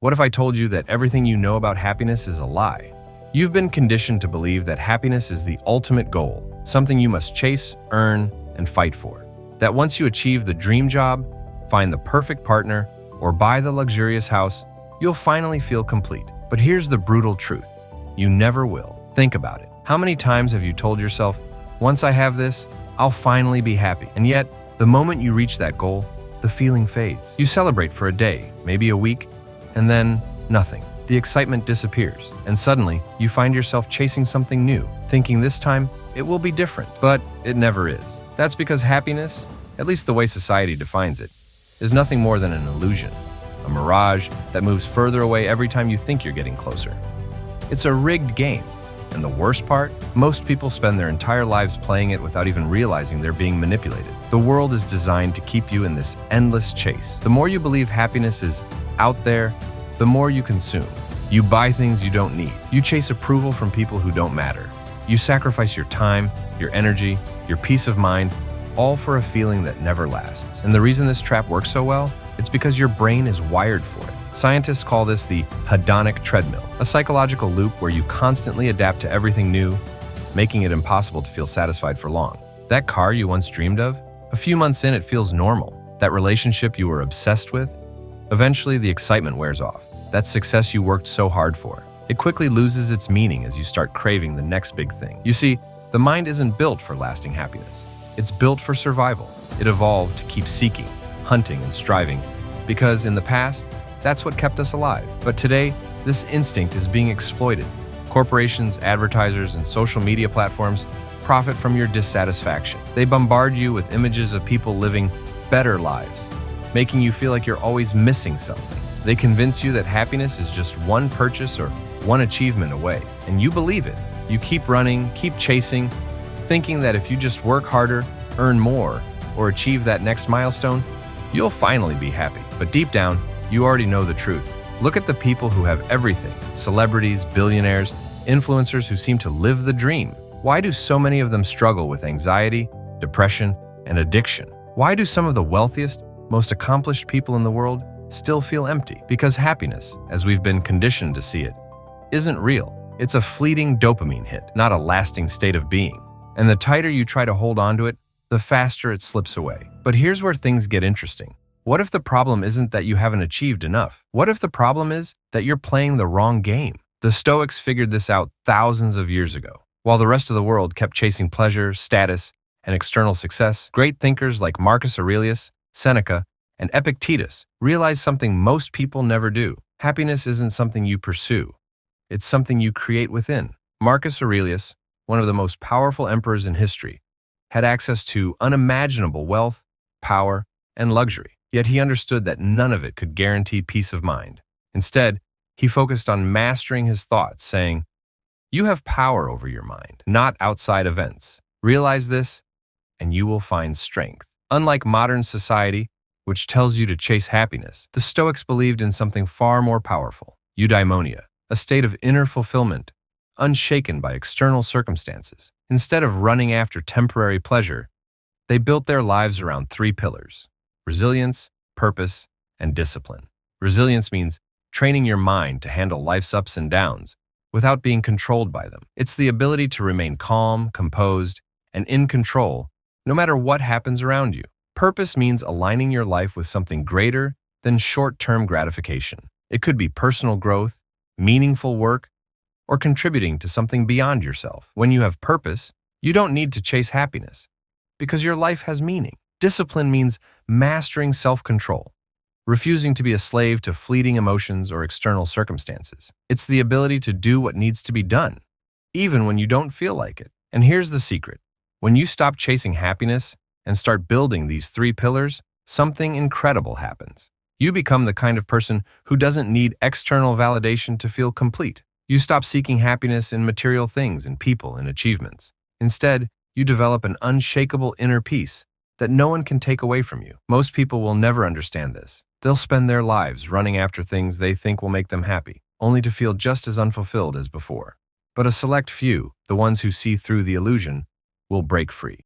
What if I told you that everything you know about happiness is a lie? You've been conditioned to believe that happiness is the ultimate goal, something you must chase, earn, and fight for. That once you achieve the dream job, find the perfect partner, or buy the luxurious house, you'll finally feel complete. But here's the brutal truth. You never will. Think about it. How many times have you told yourself, once I have this, I'll finally be happy? And yet, the moment you reach that goal, the feeling fades. You celebrate for a day, maybe a week, and then nothing. The excitement disappears, and suddenly you find yourself chasing something new, thinking this time it will be different, but it never is. That's because happiness, at least the way society defines it, is nothing more than an illusion, a mirage that moves further away every time you think you're getting closer. It's a rigged game, and the worst part, most people spend their entire lives playing it without even realizing they're being manipulated. The world is designed to keep you in this endless chase. The more you believe happiness is out there, the more you consume. You buy things you don't need. You chase approval from people who don't matter. You sacrifice your time, your energy, your peace of mind, all for a feeling that never lasts. And the reason this trap works so well, it's because your brain is wired for it. Scientists call this the hedonic treadmill, a psychological loop where you constantly adapt to everything new, making it impossible to feel satisfied for long. That car you once dreamed of, a few months in it feels normal. That relationship you were obsessed with, eventually the excitement wears off. That success you worked so hard for, it quickly loses its meaning as you start craving the next big thing. You see, the mind isn't built for lasting happiness. It's built for survival. It evolved to keep seeking, hunting, and striving, because in the past, that's what kept us alive. But today, this instinct is being exploited. Corporations, advertisers, and social media platforms profit from your dissatisfaction. They bombard you with images of people living better lives, making you feel like you're always missing something. They convince you that happiness is just one purchase or one achievement away, and you believe it. You keep running, keep chasing, thinking that if you just work harder, earn more, or achieve that next milestone, you'll finally be happy. But deep down, you already know the truth. Look at the people who have everything: celebrities, billionaires, influencers who seem to live the dream. Why do so many of them struggle with anxiety, depression, and addiction? Why do some of the wealthiest, most accomplished people in the world still feel empty? Because happiness, as we've been conditioned to see it, isn't real. It's a fleeting dopamine hit, not a lasting state of being. And the tighter you try to hold on to it, the faster it slips away. But here's where things get interesting. What if the problem isn't that you haven't achieved enough? What if the problem is that you're playing the wrong game? The Stoics figured this out thousands of years ago. While the rest of the world kept chasing pleasure, status, and external success, great thinkers like Marcus Aurelius, Seneca, and Epictetus realized something most people never do. Happiness isn't something you pursue. It's something you create within. Marcus Aurelius, one of the most powerful emperors in history, had access to unimaginable wealth, power, and luxury. Yet he understood that none of it could guarantee peace of mind. Instead, he focused on mastering his thoughts, saying, "You have power over your mind, not outside events. Realize this, and you will find strength." Unlike modern society, which tells you to chase happiness, the Stoics believed in something far more powerful: eudaimonia, a state of inner fulfillment, unshaken by external circumstances. Instead of running after temporary pleasure, they built their lives around three pillars: resilience, purpose, and discipline. Resilience means training your mind to handle life's ups and downs without being controlled by them. It's the ability to remain calm, composed, and in control no matter what happens around you. Purpose means aligning your life with something greater than short-term gratification. It could be personal growth, meaningful work, or contributing to something beyond yourself. When you have purpose, you don't need to chase happiness because your life has meaning. Discipline means mastering self-control, refusing to be a slave to fleeting emotions or external circumstances. It's the ability to do what needs to be done, even when you don't feel like it. And here's the secret. When you stop chasing happiness and start building these three pillars, something incredible happens. You become the kind of person who doesn't need external validation to feel complete. You stop seeking happiness in material things and people and achievements. Instead, you develop an unshakable inner peace that no one can take away from you. Most people will never understand this. They'll spend their lives running after things they think will make them happy, only to feel just as unfulfilled as before. But a select few, the ones who see through the illusion, will break free.